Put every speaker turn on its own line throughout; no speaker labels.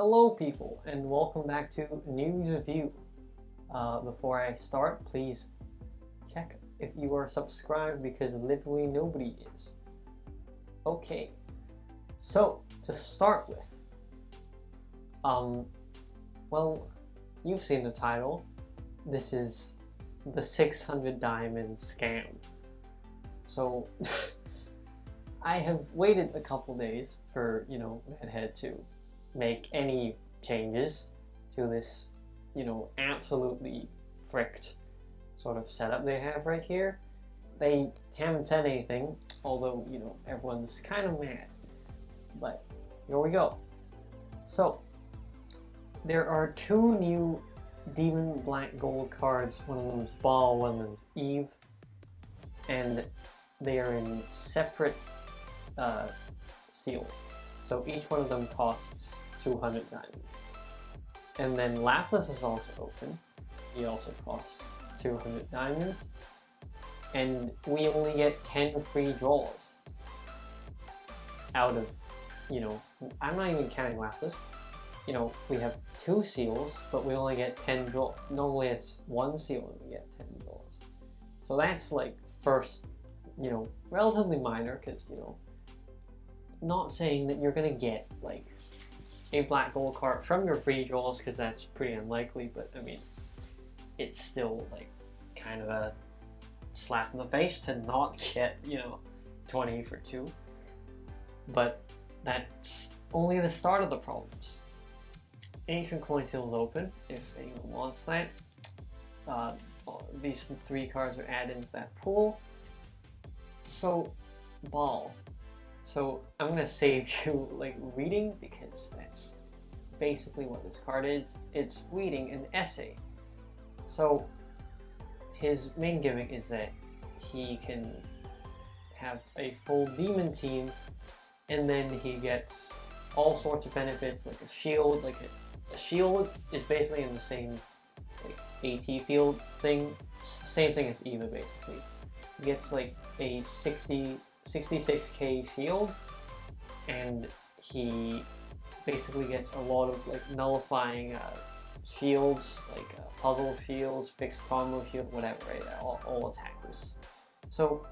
Hello people, and welcome back to News Review. Before I start, please check if you are subscribed because literally nobody is. Okay, so to start with, well, you've seen the title. This is the 600 diamond scam. So I have waited a couple days for, Redhead to make any changes to this, absolutely fricked sort of setup they have right here. They haven't said anything, although, everyone's kind of mad. But here we go. So, there are two new Demon Black Gold cards. One of them is Baal, one of them is Eve. And they are in separate seals. So each one of them costs 200 diamonds. And then Lapis is also open. He also costs 200 diamonds. And we only get 10 free draws out of, I'm not even counting Lapis. We have 2 seals, but we only get 10 draws. Normally it's 1 seal and we get 10 draws. So that's like first, relatively minor, because, not saying that you're gonna get like a black gold card from your free draws, because that's pretty unlikely, but I mean, it's still like kind of a slap in the face to not get 20 for 2. But that's only the start of the problems. Ancient coin seal is open if anyone wants that. These 3 cards are added into that pool. So Baal. So I'm gonna save you reading, because that's basically what this card is. It's reading an essay. So his main gimmick is that he can have a full demon team, and then he gets all sorts of benefits, like a shield. A shield is basically in the same AT field thing, same thing as Eva basically. He gets like a 66k shield, and he basically gets a lot of nullifying shields, puzzle shields, fixed combo shield, whatever, right? All attackers. So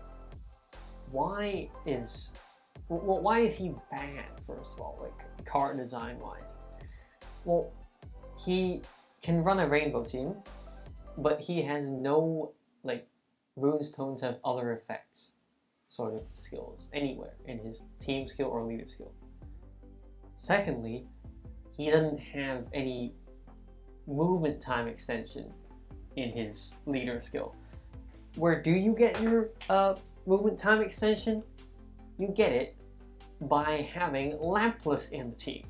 why is he bad, first of all, card design wise? Well, he can run a rainbow team, but he has no runestones have other effects sort of skills anywhere in his team skill or leader skill. Secondly, he doesn't have any movement time extension in his leader skill. Where do you get your movement time extension? You get it by having Lapis in the team.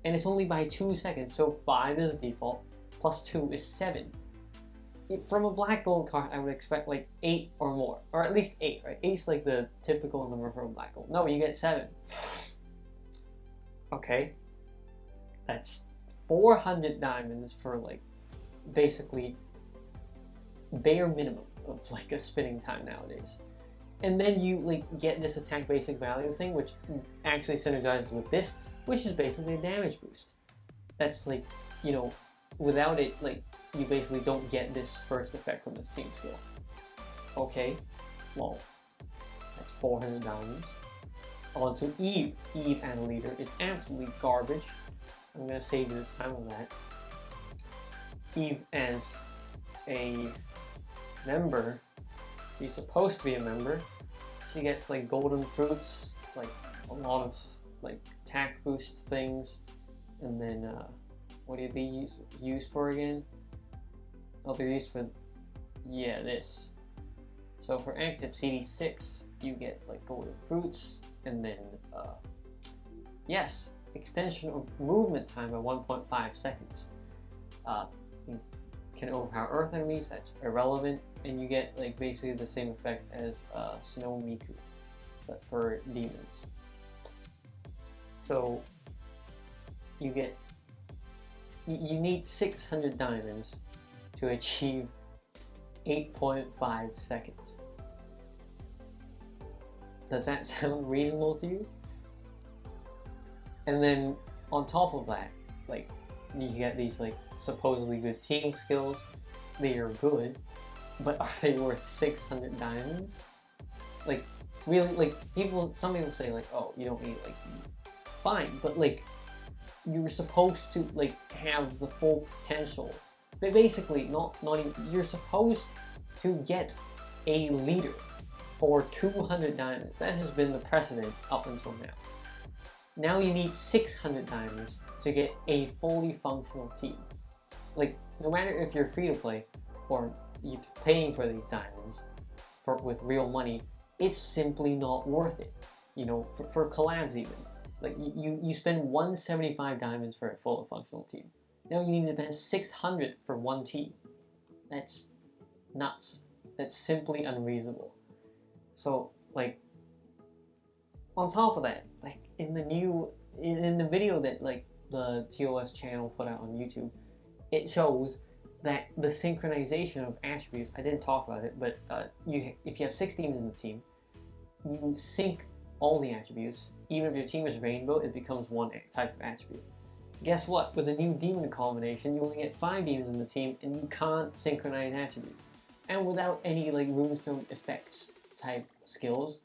And it's only by 2 seconds, so 5 is the default, plus 2 is 7. From a black gold card, I would expect 8 or more, or at least 8, right? 8's the typical number for a black gold. No, you get 7. Okay, that's 400 diamonds for basically bare minimum of a spinning time nowadays. And then you get this attack basic value thing, which actually synergizes with this, which is basically a damage boost. That's without it, you basically don't get this first effect from this team skill. Okay, well, that's 400 diamonds. On to Eve. Eve as a leader is absolutely garbage. I'm gonna save you the time on that. Eve as a member, he's supposed to be a member. She gets golden fruits, a lot of attack boost things, and then what are these used for again? Oh, they're used for, this. So for active CD6, you get golden fruits, and then yes, extension of movement time by 1.5 seconds. You can overpower earth enemies, that's irrelevant, and you get basically the same effect as Snow Miku, but for demons. So you need 600 diamonds to achieve 8.5 seconds. Does that sound reasonable to you? And then on top of that, like, you get these like supposedly good team skills. They are good, but are they worth 600 diamonds? Like, really, like, some people say like, oh, you don't need, like, fine, but like, you're supposed to like have the full potential. But basically, not even, you're supposed to get a leader for 200 diamonds. That has been the precedent up until now. Now you need 600 diamonds to get a fully functional team. Like, no matter if you're free to play or you're paying for these diamonds with real money, it's simply not worth it. You know, for collabs even. Like, you spend 175 diamonds for a fully functional team. Now you need to spend 600 for one team. That's nuts. That's simply unreasonable. So, like, on top of that, like, in the video that like the TOS channel put out on YouTube, it shows that the synchronization of attributes, I didn't talk about it, but if you have 6 teams in the team, you sync all the attributes. Even if your team is rainbow, it becomes one type of attribute. Guess what? With a new demon combination, you only get 5 demons in the team, and you can't synchronize attributes. And without any like runestone effects type skills,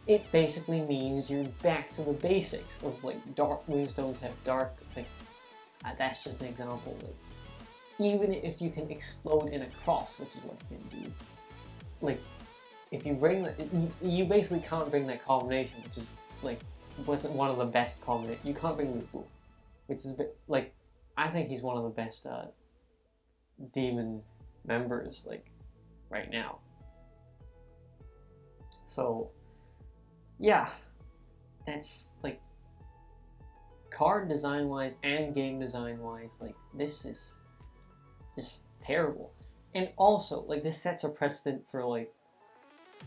it basically means you're back to the basics of like dark runestones have dark. Like, that's just an example. Like, even if you can explode in a cross, which is what you can do, like, if you bring that, you basically can't bring that combination, which is like one of the best combinations. You can't bring Lupu, which is a bit like, I think he's one of the best demon members like right now. So yeah, that's like, card design wise and game design wise, like, this is just terrible. And also, like, this sets a precedent for like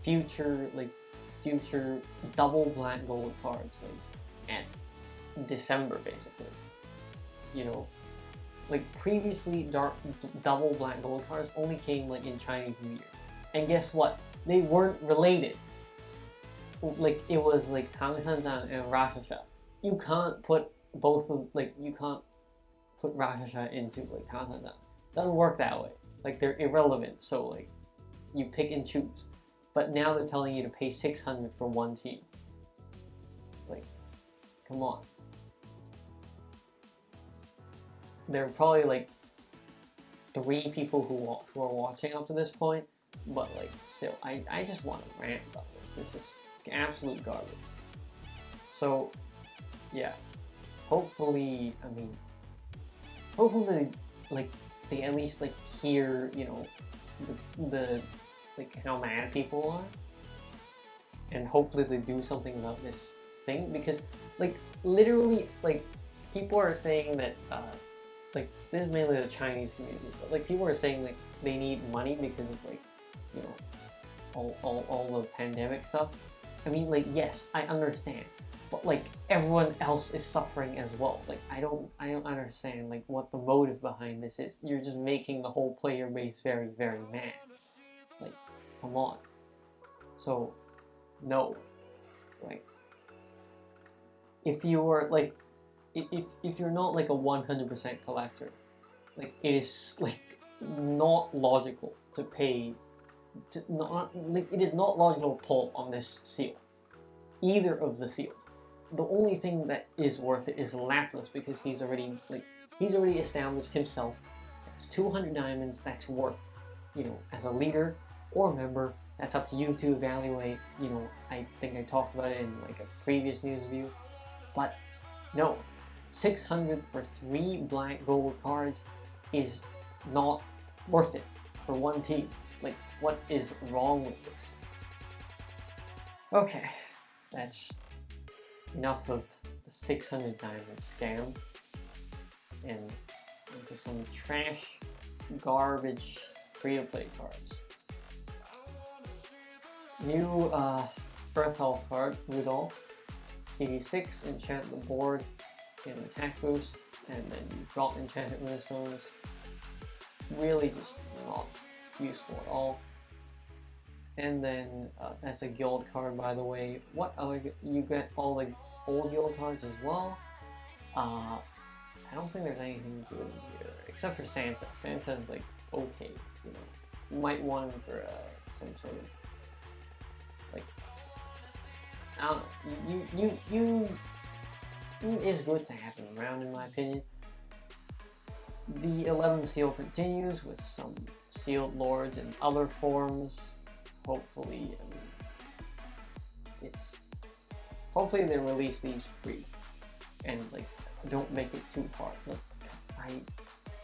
future double black gold cards, like at December basically. You know, like, previously double black gold cards only came like in Chinese New Year, and guess what? They weren't related. Like, it was like Tangsanzang and Rakasha. You can't put both of, like, you can't put Rakasha into like Tangsanzang. Doesn't work that way. Like, they're irrelevant. So like, you pick and choose. But now they're telling you to pay 600 for one team. Like, come on. There are probably like 3 people who are watching up to this point, but like, still, I just want to rant about this. This is absolute garbage. So yeah, hopefully like they at least like hear, you know, the like how mad people are, and hopefully they do something about this thing, because like, literally, like, people are saying that like, this is mainly the Chinese community, but like, people are saying like they need money because of like, you know, all the pandemic stuff. I mean, like, yes, I understand, but like, everyone else is suffering as well. Like, I don't understand like what the motive behind this is. You're just making the whole player base very, very mad. Like, come on. So, no. Like, if you are like, if you're not like a 100% collector, like, it is like not logical to pay. It is not logical to pull on this seal. Either of the seals. The only thing that is worth it is Lapras, because he's already established himself as 200 diamonds. That's worth, you know, as a leader or member. That's up to you to evaluate. You know, I think I talked about it in like a previous news review. But no, 600 for 3 black gold cards is not worth it for one team. Like, what is wrong with this? Okay, that's enough of the 600 diamond scam, and into some trash, garbage, free-to-play cards. New Earth Health card, Rudolph. CD6, enchant the board, get an attack boost, and then you drop enchanted runestones. Really just not useful at all. And then that's a guild card, by the way. What other, you get all the old guild cards as well? I don't think there's anything good in here except for Santa. Santa's like okay, you know. You might want him for some sort of like, I don't know. It is good to have him around, in my opinion. The 11th seal continues with some sealed lords in other forms. Hopefully, hopefully they release these free and like don't make it too hard. Like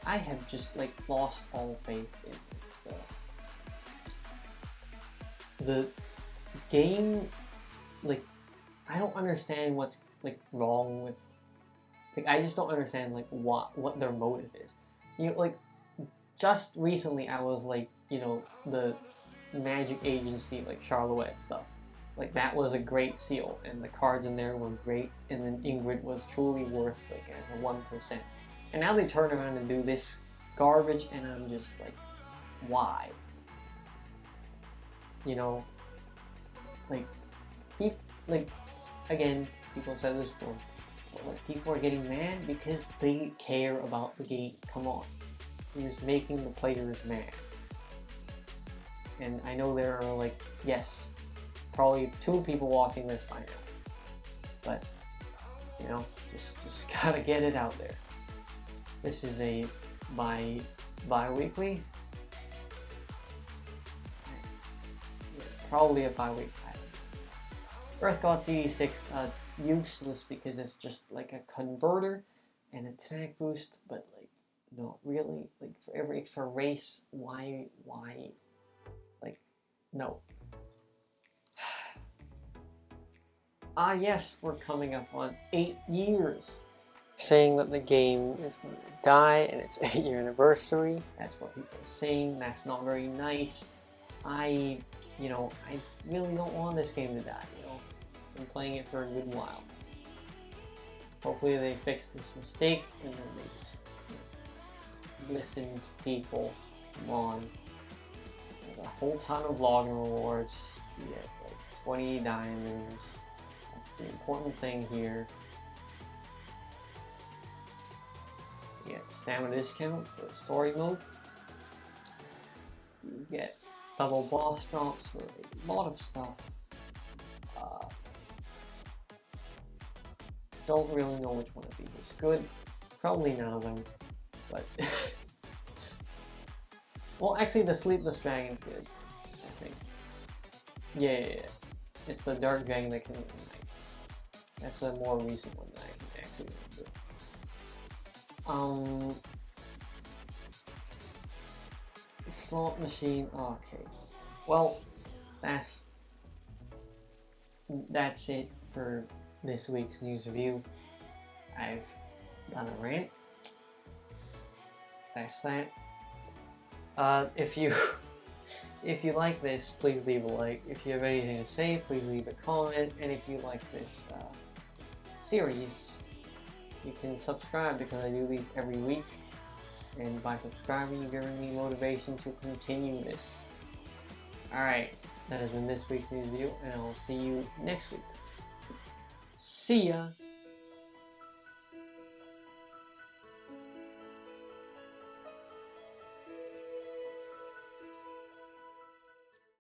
I have just like lost all faith in the game. Like I don't understand what's like wrong with, like I just don't understand like what their motive is. You know, like just recently I was like, you know, the magic agency like Charlotte stuff. Like that was a great seal and the cards in there were great, and then Ingrid was truly worth like as a 1%. And now they turn around and do this garbage and I'm just like, why? You know, like again, people said this before, but like people are getting mad because they care about the game. Come on. You're just making the players mad. And I know there are like, yes, probably 2 people watching this by now. But, you know, just gotta get it out there. This is a bi-weekly? Probably a bi-week title. Earth God CD6, useless because it's just like a converter and attack boost, but like, not really. Like for every extra race, why? Like, no. Yes, we're coming up on 8 years. Saying that the game is going to die and it's 8-year anniversary. That's what people are saying. That's not very nice. I really don't want this game to die, you know. I've been playing it for a good while. Hopefully they fix this mistake and then they just, you know, listen to people. Come on. There's a whole ton of vlogging rewards. You get like 20 diamonds. That's the important thing here. You get stamina discount for story mode. You get double boss drops for a lot of stuff. Don't really know which one of these is good. Probably none of them, but well, actually, the Sleepless Dragon's good, I think. Yeah. It's the Dark Dragon that can ignite. That's a more recent one that I can actually remember. Slot machine. Okay. Well, that's it for this week's news review. I've done a rant. That's that. If you like this, please leave a like. If you have anything to say, please leave a comment. And if you like this series, you can subscribe because I do these every week. And by subscribing, you're giving me motivation to continue this. Alright, that has been this week's news review, and I'll see you next week. See ya!